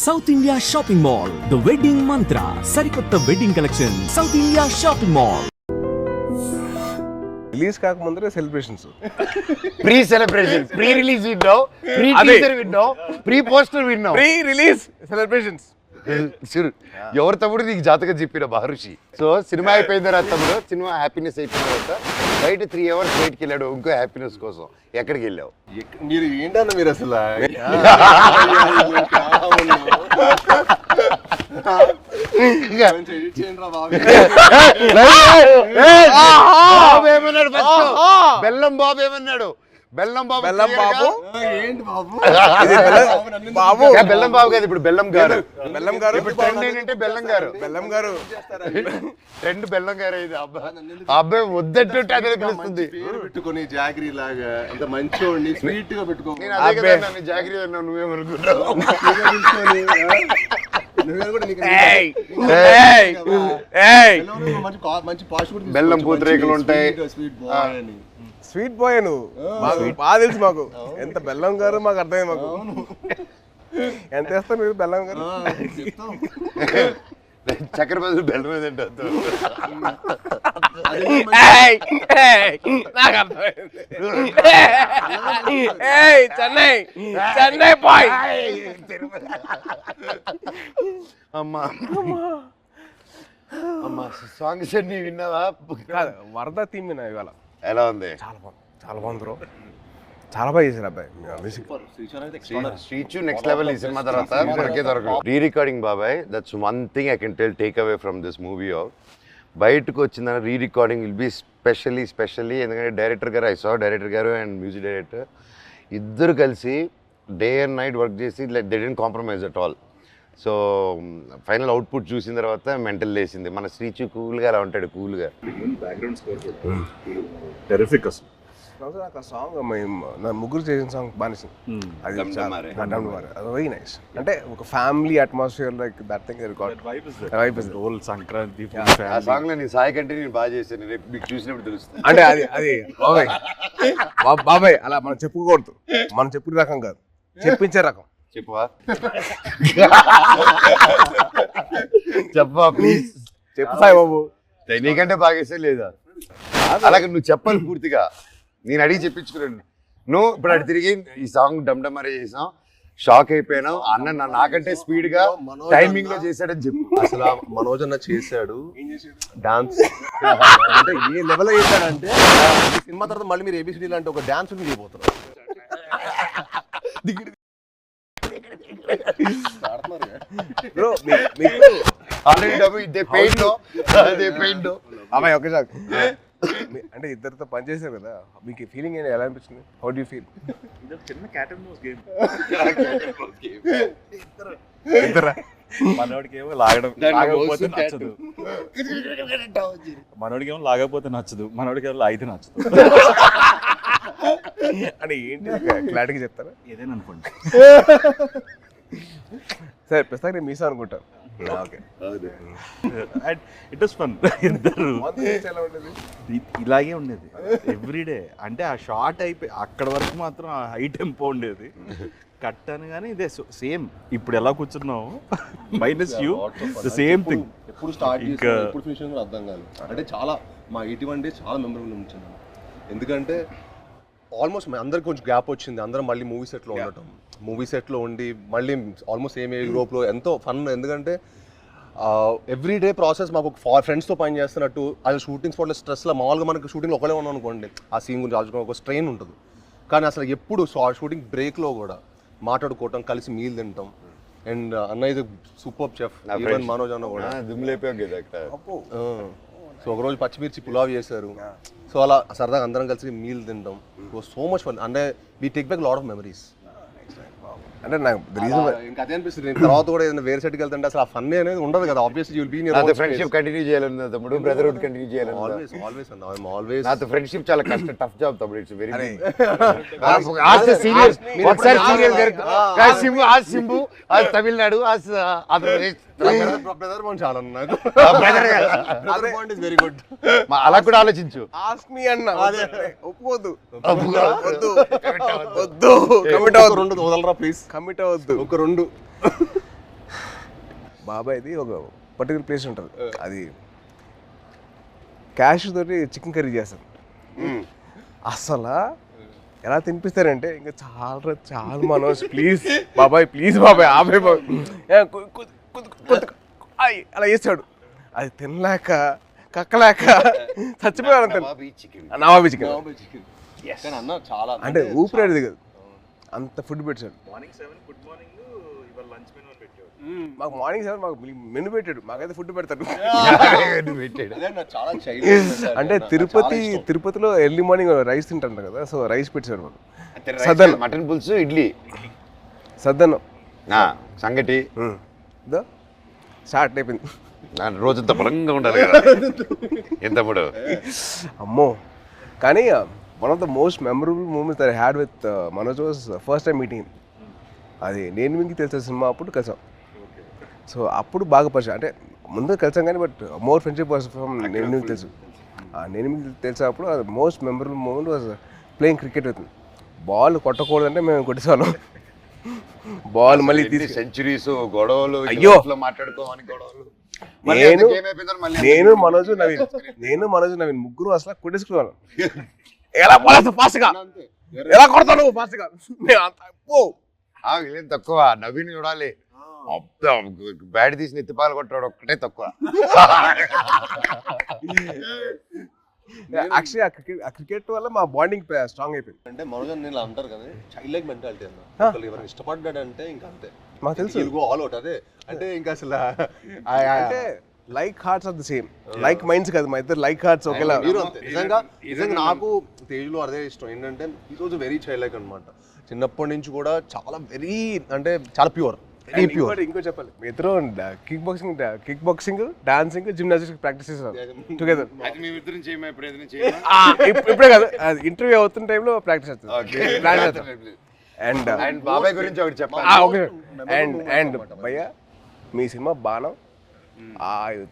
South India shopping mall, the wedding Mantra, సరికొత్త wedding collection, south India shopping mall. Release కాకముందరే celebrations, pre celebration, pre release విన్నావు, pre teaser విన్నావు, pre poster విన్నావు, pre release celebrations. ఎవరు తమ్ముడు నీకు జాతకం చెప్పిన మహర్షి. సో సినిమా అయిపోయిన తర్వాత తమ్ముడు, సినిమా హ్యాపీనెస్ అయిపోయిన తర్వాత బయట 3 hours బయటికి వెళ్ళాడు ఇంకో హ్యాపీనెస్ కోసం. ఎక్కడికి వెళ్ళావు? మీరు ఏంటన్నా మీరు అసలు బెల్లం బాబు ఏమన్నాడు? బెల్లం బాబు, బెల్లం బాబు ఏంటి బాబు? బాబు బెల్లం బాబు కాదు, ఇప్పుడు బెల్లం గారు. బెల్లం గారు ఇప్పుడు ట్రెండ్ ఏంటంటే బెల్లం గారు. బెల్లం గారు ట్రెండ్ బెల్లం గారు. ఇది అబ్బాయి వద్దంటుంటే అదే పిలుస్తుంది. పెట్టుకొని జాగ్రీ లాగా అంత మంచోడిని స్వీట్ గా పెట్టుకో. నేను అదే కదా నన్ను జాగ్రీ అన్నావు, నువ్వేమనుకుంటావు? బెల్లం పూతరేకులు ఉంటాయి. స్వీట్ బాయ్ నువ్వు, బాగా తెలుసు మాకు. ఎంత బెల్లం గారు మాకు అర్థమైంది. మాకు ఎంత వేస్తారు మీరు బెల్లం గారు? చక్కెర బదులు బెల్లం ఏదంటే చెన్నై చెన్నై బాయ్. అమ్మా అమ్మా సాంగ్స్ అన్ని విన్నావా? వరద థీమ్ విన్నా ఇవాళ. ఎలా ఉంది? చాలా బాగుంది, చాలా బాగుంది బ్రో. చాలా బాగా చేశారు అబ్బాయి మ్యూజిక్. Sreechu next level. ఈ సినిమా తర్వాత మనకే దొరకదు. రీ రికార్డింగ్ బాబాయ్, that's one thing I can take away from this movie. బయటకు వచ్చిందని re recording will be specially ఎందుకంటే డైరెక్టర్ గారు, ఐ సా డైరెక్టర్ గారు అండ్ మ్యూజిక్ డైరెక్టర్ ఇద్దరు కలిసి డే అండ్ నైట్ వర్క్ చేసి like they didn't compromise at all. So final output చూసిన తర్వాత మెంటల్ లేసింది. మన శ్రీచు కూల్గా అలా ఉంటాడు, కూల్గా. బ్యాక్గ్రౌండ్ స్కోర్ టెరిఫిక్ అసలు. నాకు ఆ సాంగ్ నా ముగ్గురు చేసిన సాంగ్ బానిసింగ్, అది వెరీ నైస్. అంటే ఒక family atmosphere like that thing record vibe is role Sankranti ఆ సాంగ్ లో నీ సాయి కంటే నేను బాగా చేశాను, రేపు మీకు చూసినప్పుడు తెలుస్తుంది. అంటే అది బాబాయ్ బాబాయ్ అలా మనం చెప్పుకోకూడదు. మనం చెప్పుకునే రకం కాదు, చెప్పించే రకం. చెప్పవా? చెప్పవా ప్లీజ్? చెప్పు సాయి బాబు. నీకంటే బాగా చేసే లేదా? అలాగే నువ్వు చెప్పాలి పూర్తిగా. నేను అడిగి చెప్పించుకున్నాను. నువ్వు ఇప్పుడు అటు తిరిగి ఈ సాంగ్ డమ్డమరే చేసాం, షాక్ అయిపోయినావు. అన్న నాకంటే స్పీడ్ గా టైమింగ్ లో చేశాడని చెప్పు. అసలు మనోజ్ అన్న చేశాడు డాన్స్. అంటే ఏ లెవెల్ చేశాడంటే సినిమా తర్వాత మళ్ళీ మీరు ఏబిసిడి లాంటి ఒక డాన్స్ చేయబోతున్నారు. బ్రో మీకు ఆల్రెడీ డబ్బు ఇదే పెయింట్ అదే పెయింట్ అమ్మాయి ఒకే సార్. అంటే ఇద్దరితో పని చేశారు కదా, మీకు ఫీలింగ్ ఎలా అనిపించింది? How do you feel? చిన్న క్యాట్ అండ్ మౌస్ గేమ్. ఇద్దరా? మనోడికేమో లాగకపోతే నచ్చదు, మనోడికేమో లాగకపోతే నచ్చదు, మనోడికేమో లాగితే నచ్చదు. అంటే ఏంటి క్లారిటీగా చెప్తారా? ఏదైనా అనుకోండి. సరే ప్రస్తుతానికి నేను మీసా అనుకుంటాను. Okay, it was fun. ఇద్దరు ఇలాగే ఉండేది ఎవ్రీడే. అంటే ఆ షార్ట్ అయిపోయి అక్కడ వరకు మాత్రం ఆ హై టెంపో ఉండేది. కట్ అని కానీ ఇదే సేమ్ ఇప్పుడు ఎలా కూర్చున్నావు మైనస్ యూ సేమ్ థింగ్. ఎప్పుడు స్టార్ట్ చేసి ఎప్పుడు ఫినిష్ కూడా అర్థం కాదు. అంటే చాలా మా 81 days చాలా మెమరబుల్ ఉంచింది. ఎందుకంటే ఆల్మోస్ట్ అందరికి కొంచెం గ్యాప్ వచ్చింది. అందరం మళ్ళీ మూవీ సెట్లో ఉండటం, మూవీ సెట్లో ఉండి మళ్ళీ ఆల్మోస్ట్ సేమ్ యూరోప్లో ఎంతో ఫన్. ఎందుకంటే ఎవ్రీడే ప్రాసెస్ మాకు ఫ్రెండ్స్తో పని చేస్తున్నట్టు. అది షూటింగ్ స్పాట్లో స్ట్రెస్లో మామూలుగా మనకు షూటింగ్లో ఒకటే ఉన్నాం అనుకోండి, ఆ సీన్ గురించి ఆలోచుకోవడం ఒక స్ట్రెయిన్ ఉంటుంది. కానీ అసలు ఎప్పుడు షూటింగ్ బ్రేక్లో కూడా మాట్లాడుకోవటం, కలిసి మీల్ తింటాం. అండ్ అన్న ఇది సూపర్ చెఫ్, ఈవెన్ మనోజ్ అన్న కూడా సో ఒకరోజు పచ్చిమిర్చి పులావ్ చేశారు. సో అలా సరదాగా అందరం కలిసి మీల్ తింటాం. So much fun. అంటే we take back lot of memories. అంటే నాకు ఇంకా అదే అనిపిస్తుంది. తర్వాత కూడా ఏదైనా వేరే సెట్కి వెళ్తుంటే అసలు ఆ ఫన్ అనేది ఉండదు కదా. Obviously you will be in your friendship continue చేయాలన్నా తమ్ముడు, బ్రదర్హుడ్ కంటిన్యూ చేయాలన్నా. ఆల్వేస్ అన్న, ఐ యామ్ ఆల్వేస్. నాతో ఫ్రెండ్షిప్ చాలా కష్టం, టఫ్ జాబ్ తమ్ముడు. It's very serious. ఒకసారి సీరియస్ గారు సింబు, ఆ సింబు ఆ తమిళనాడు, ఆ ఆంధ్రప్రదేశ్ బ్రదర్ బాండ్ చాలా నాకు. Brother bond is very good. అలా కూడా ఆలోచించు. ఆస్క్ మీ అన్న ఒప్పుకోవద్దు, వద్దు, కమిట్ అవ్వద్దు, రెండు వదలరా ప్లీజ్. కమిట్ అవ్వద్దు. ఒక రెండు బాబాయ్ది ఒక పర్టికులర్ ప్లేస్ ఉంటుంది, అది క్యాష్ తోటి చికెన్ కర్రీ చేస్తారు. అసలు ఎలా తినిపిస్తారంటే ఇంకా చాలా మనోజ్ ప్లీజ్ బాబాయ్ ఆపే అలా చేస్తాడు. అది తినలేక కక్కలేక చచ్చిపోయాడు అంతే. నవాబీ చికెన్ కానీ అన్న చాలా అంటే ఊపిరాడు దిగదు అంత ఫుడ్ పెట్టాడు. మార్నింగ్ 7 గుడ్ మార్నింగ్ ఇవాళ లంచ్ మెనూ అని పెట్టాడు. మాకు మార్నింగ్ 7 మాకు మెను పెట్టాడు, మాకైతే ఫుడ్ పెడతాడు. అదే అన్న చాలా చైల్డ్ అంటే తిరుపతిలో ఎర్లీ మార్నింగ్ రైస్ తింటారు కదా, సో రైస్ పెట్టాడు మాకు. మటన్ పులుసు, ఇడ్లీ, సద్దన్నం, సంగటి స్టార్ట్ అయిపోయింది. రోజంతా బలంగా ఉండాలి కదా ఎంతప్పుడు. అమ్మో. కానీ one of the most memorable moments that I had with Manoj was first time meeting. అది నేను మీకు తెలిసిన సినిమా అప్పుడు కలిసాం. సో అప్పుడు బాగా పరిచయం, అంటే ముందు కలిసాం కానీ but more friendship was from నేను మీకు తెలుసు. నేను మీకు తెలిసినప్పుడు అది most memorable moment was playing cricket with. Ball కొట్టకూడదంటే మేము కొట్టేసాను. బాల్ మళ్ళీ తీసి సెంచరీస్ గొడవలు, అయ్యో మాట్లాడుకోమని గొడవలు. నేను మనోజ్ నవీన్ ముగ్గురు అసలు కొట్టేసుకున్నాను. ఎలా ఫాస్ట్గా ఎలా కొడతాను ఫాస్ట్గా. వీళ్ళేం తక్కువ, నవీన్ చూడాలి బ్యాట్ తీసి ఎత్తిపాలు కొట్టాడు ఒక్కటే తక్కువ. యాక్చువల్లీ ఆ క్రికెట్ వల్ల మా బాండింగ్ స్ట్రాంగ్ అయిపోయింది. అంటే మనోజ్ నేను అంటారు కదా చైల్డ్ లైక్ మెంటాలిటీ అన్న. ఎవరైనా ఇష్టపడ్డాడంటే ఇంకా అంతే, మాకు తెలుసు ఆల్ అవుట్. అదే అంటే ఇంకా అసలు అంటే like hearts are the same, like minds కాదు మా ఇద్దరు లైక్ హార్ట్స్ ఒకేలా. మీరు అంతే. నిజంగా నాకు తేజ్లో అదే ఇష్టం ఏంటంటే ఈరోజు వెరీ చైల్డ్ లైక్ అనమాట. చిన్నప్పటి నుంచి కూడా చాలా వెరీ అంటే చాలా ప్యూర్, వెరీ ప్యూర్. ఇంకో చెప్పాలి, మీ ఇద్దరు kick boxing dancing gymnastics practice చేస్తారు టుగెదర్. ఇప్పుడే కాదు, ఇంటర్వ్యూ అవుతున్న టైంలో ప్రాక్టీస్ చేస్తారు. అండ్ బాబాయ్ గురించి ఒకటి చెప్పాలి. అండ్ భయ్యా మీ సినిమా బాణం,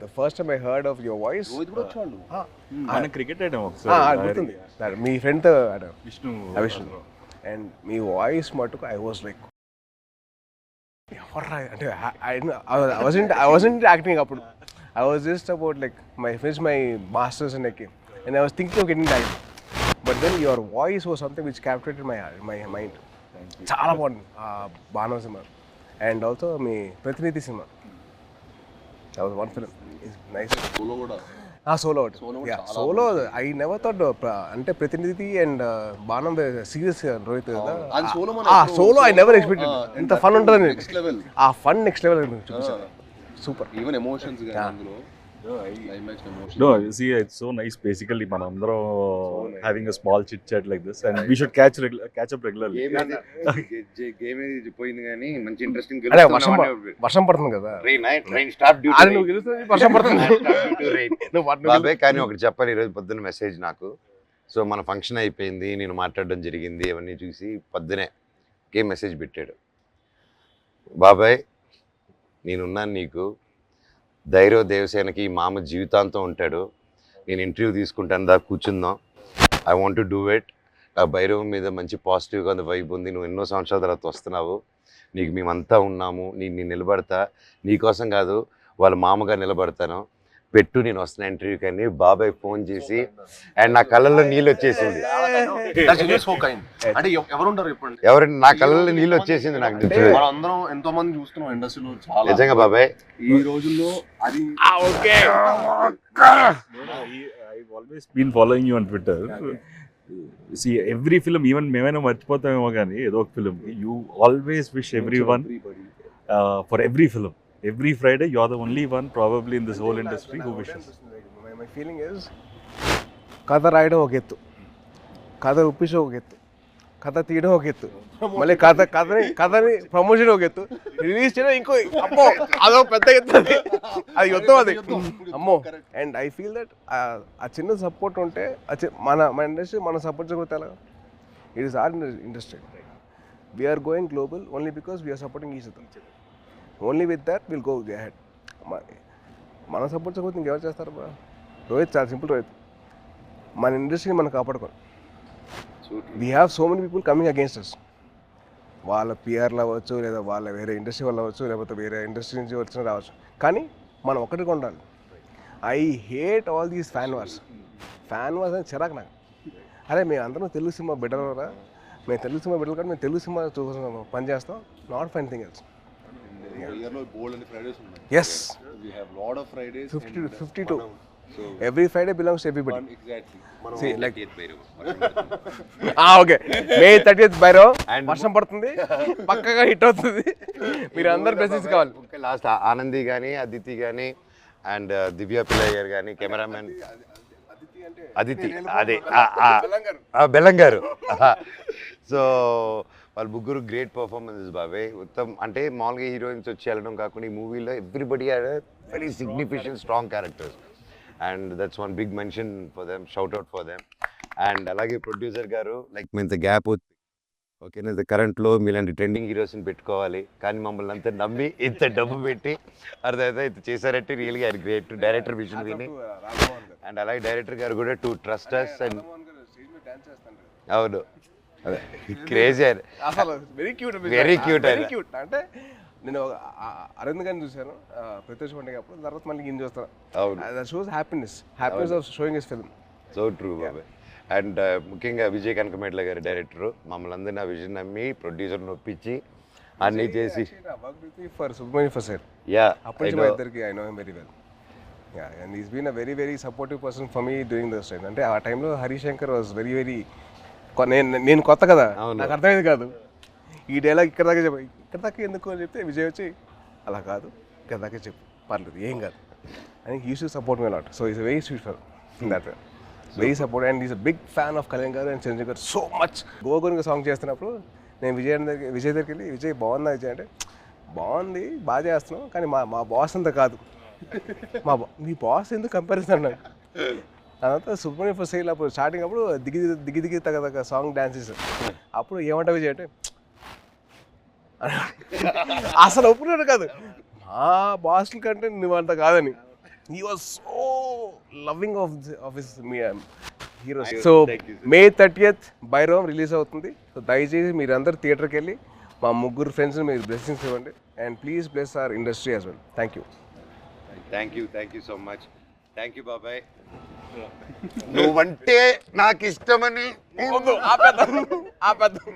the first time I heard of your voice, మన క్రికెట్ ఆడాం ఒకసారి, గుర్తుంది మీ ఫ్రెండ్ తో ఆడాం, విష్ణు. అండ్ మీ వాయిస్ మటుకు ఐ వాజ్ లైక్ అంటే I wasn't acting అప్పుడు. I was just about like my masters and like, and I was thinking of getting that, but then your voice was something which captivated my mind. చాలా బాగుంది బాణం cinema. And also మీ ప్రతినిధి cinema, that was one film. It's nice. Solo కూడా solo I never thought అంటే ప్రతినిధి and బాణం serious Rohit కదా. Solo I never expected ఇంత ఫన్ ఉంటుందని. ఆ ఫన్ నెక్స్ట్ లెవెల్ చూపించాను. సూపర్. ఈవెన్ ఎమోషన్స్ గాని అందులో No, see, it's so nice. Basically, manandro having a small chit chat like this, and we should catch up regularly. Game ఇది పోయింది కానీ మంచి ఇంట్రెస్టింగ్. అదే వర్షం పడుతుంది కదా, ట్రైన్ స్టాప్ డ్యూటీ. నువ్వు గెలుస్తుంది వర్షం పడుతుంది. బాబాయ్ కానీ ఒకటి చెప్పాలి, ఈరోజు పొద్దున్న మెసేజ్ నాకు. సో మన ఫంక్షన్ అయిపోయింది, నేను మాట్లాడడం జరిగింది, అవన్నీ చూసి పొద్దునే గేమ్ మెసేజ్ పెట్టాడు. బాబాయ్ నేనున్నాను నీకు, ధైర్య దేవసేనకి మామ జీవితాంతం ఉంటాడు, నేను ఇంటర్వ్యూ తీసుకుంటాను, దా కూర్చుందాం, I want to do it. ఆ భైరవం మీద మంచి పాజిటివ్గా ఉంది, వైబ్ ఉంది, నువ్వు ఎన్నో సంవత్సరాల తర్వాత వస్తున్నావు, నీకు మేమంతా ఉన్నాము, నేను నిలబడతా, నీకోసం కాదు వాళ్ళ మామగా నిలబడతాను, పెట్టు నేను వస్తున్నా ఇంటర్వ్యూకి అని బాబాయ్ ఫోన్ చేసి, అండ్ నా కళ్ళల్లో నీళ్ళు వచ్చేసింది. అంటే ఎవరుంటారు చెప్పండి, ఎవరంటే నా కళ్ళల్లో నీళ్ళు వచ్చేసింది నాకు. అందరం ఎంతో మంది చూస్తున్నాం ఇండస్ట్రీలో చాలా. నిజంగా బాబాయ్ ఈ రోజుల్లో అది I've always been following you on Twitter. See, every film, even మేమైనా మర్చిపోతామేమో కానీ ఏదో ఒక film, you always wish everyone for every film. Every Friday, you're the only one probably in this whole industry who wishes. My feeling is, కథ రాయడం ఒక ఎత్తు, కథ ఒప్పించడం ఒక ఎత్తు, కథ తీయడం ఒక ఎత్తు, మళ్ళీ కథని ప్రమోషన్ ఒక ఎత్తు, రిలీజ్ చేయడం ఇంకో అమ్మో అదో పెద్ద ఎత్తు, అది యుద్ధం అది అమ్మో. అండ్ ఐ ఫీల్ దట్ ఆ చిన్న సపోర్ట్ ఉంటే మన ఇండస్ట్రీ మన సపోర్ట్ చేయకపోతే ఎలా? It is our industry. We're going global only because we're supporting each other. Only with that will go head. మన సపోర్ట్ చేయకపోతే ఇంకెవరు చేస్తారు బా? రోహిత్ చాలా సింపుల్. రోహిత్ మన ఇండస్ట్రీని మనం కాపాడుకోవాలి. We have so many people coming against us. వాళ్ళ పిఆర్లు అవ్వచ్చు, లేదా వాళ్ళ వేరే ఇండస్ట్రీ వాళ్ళు అవ్వచ్చు, లేకపోతే వేరే ఇండస్ట్రీ నుంచి వచ్చిన రావచ్చు. కానీ మనం ఒకటి ఉండాలి. I hate all these fan wars అని చిరాకు నాకు. అరే మేము అందరం తెలుగు సినిమా బిడ్డలరా, మేము తెలుగు సినిమా బిడ్డలు కానీ మేము తెలుగు సినిమా చూస్తున్నాం, పని చేస్తాం, నాట్ ఫర్ ఎనీథింగ్ ఎల్స్. ఇయర్లో బోల్డ్ అని ఫ్రైడేస్ ఉన్నాయి. Yes, We have lot of Fridays. 52. Every Friday belongs to everybody. Exactly. See, like okay, May 30th బైరో వర్షం పడుతుంది, పక్కగా హిట్ అవుతుంది. మీరు అందరు మెసేజ్ కావాలి. లాస్ట్ ఆనంది కానీ, అదితి కానీ, అండ్ దివ్య పిల్లయ్య గారు కానీ, కెమెరామెన్ అదితి, అదే బెల్లం గారు. సో వాళ్ళ ముగ్గురు గ్రేట్ పర్ఫార్మెన్సెస్ బాబాయ్. ఉత్తమ్ అంటే మామూలుగా హీరోయిన్స్ వచ్చి వెళ్ళడం కాకుండా ఈ మూవీలో everybody had very significant strong characters, and that's one big mention for them, shout out for them. And అలాగే ప్రొడ్యూసర్ గారు లైక్ మీ ఇంత గ్యాప్ అవుతుంది, ఓకేనా, కరెంట్లో మీలాంటి ట్రెండింగ్ హీరోస్ని పెట్టుకోవాలి, కానీ మమ్మల్ని అంతా నమ్మి ఇంత డబ్బు పెట్టి అర్థమైతే ఇంత చేశారంటే రియల్గా ఆయన గ్రేట్. డైరెక్టర్ విజన్ విని, అండ్ అలాగే డైరెక్టర్ గారు కూడా టు ట్రస్ట్ అస్. అండ్ అవును, అదే క్రేజీ అసలు very cute, Very cute very cute. అంటే నేను అరవింద్ గారిని చూశాను ప్రత్యక్ష పండుగ అప్పుడు, తర్వాత మళ్ళీ ఈయన చూస్తాను. అవును, that shows happiness of showing his film. So true బాబాయ్. అండ్ ముఖ్యంగా విజయ్ కనకమేట్ల గారి డైరెక్టర్ మమ్మల్ని అందరినీ ఆ విజన్ నమ్మి ప్రొడ్యూసర్ని ఒప్పించి అన్నీ చేసి ఫర్ సుబ్రహ్మణ్యం ఫర్ యా అప్పటి నుంచి మా ఇద్దరికి I know him very well. Yeah, and is been a very very supportive person for me during those time. అంటే ఆ టైంలో హరిశంకర్ వాజ్ వెరీ వెరీ, నేను కొత్త కదా, నాకు అర్థమైంది కాదు ఈ డైలాగ్ ఇక్కడ దాకా చెప్పు, ఇక్కడ దాకా ఎందుకు అని చెప్తే విజయ్ వచ్చి అలా కాదు ఇక్కడ దాకా చెప్పు, పర్లేదు ఏం కాదు అని used to support me lot. So is very sweet for that way, very support. And is a big fan of Kalyan గారు అండ్ చిరంజీవి గారు సో మచ్. గోగునిగా సాంగ్ చేస్తున్నప్పుడు నేను విజయ్ దగ్గరికి వెళ్ళి, విజయ్ బాగుందా విజయ్ అంటే, బాగుంది బాగా చేస్తున్నావు కానీ మా బాస్ అంతా కాదు, మీ బాస్ ఎందుకు కంపారిజన్ అన్నాడు. అదంతా సుబ్రహ్మణ్యం ఫర్ సేల్ అప్పుడు స్టార్టింగ్ అప్పుడు దిగి తగ్గ సాంగ్ డాన్సెస్, అప్పుడు ఏమంటా విజయ్ అంటే అసలు ఒప్పుకున్నాడు కాదు, మా బాస్ల కంటే నువ్వు అంత కాదని. He was so loving of his heroes. So May 30th Bhairavam release అవుతుంది. సో దయచేసి మీరందరూ థియేటర్కి వెళ్ళి మా ముగ్గురు ఫ్రెండ్స్ని మీరు బ్లెస్సింగ్స్ ఇవ్వండి, and please bless our industry as well. Thank you so much. Thank you బాబాయ్. నువ్వంటే నాకు ఇష్టమని ఆపేద్దాం.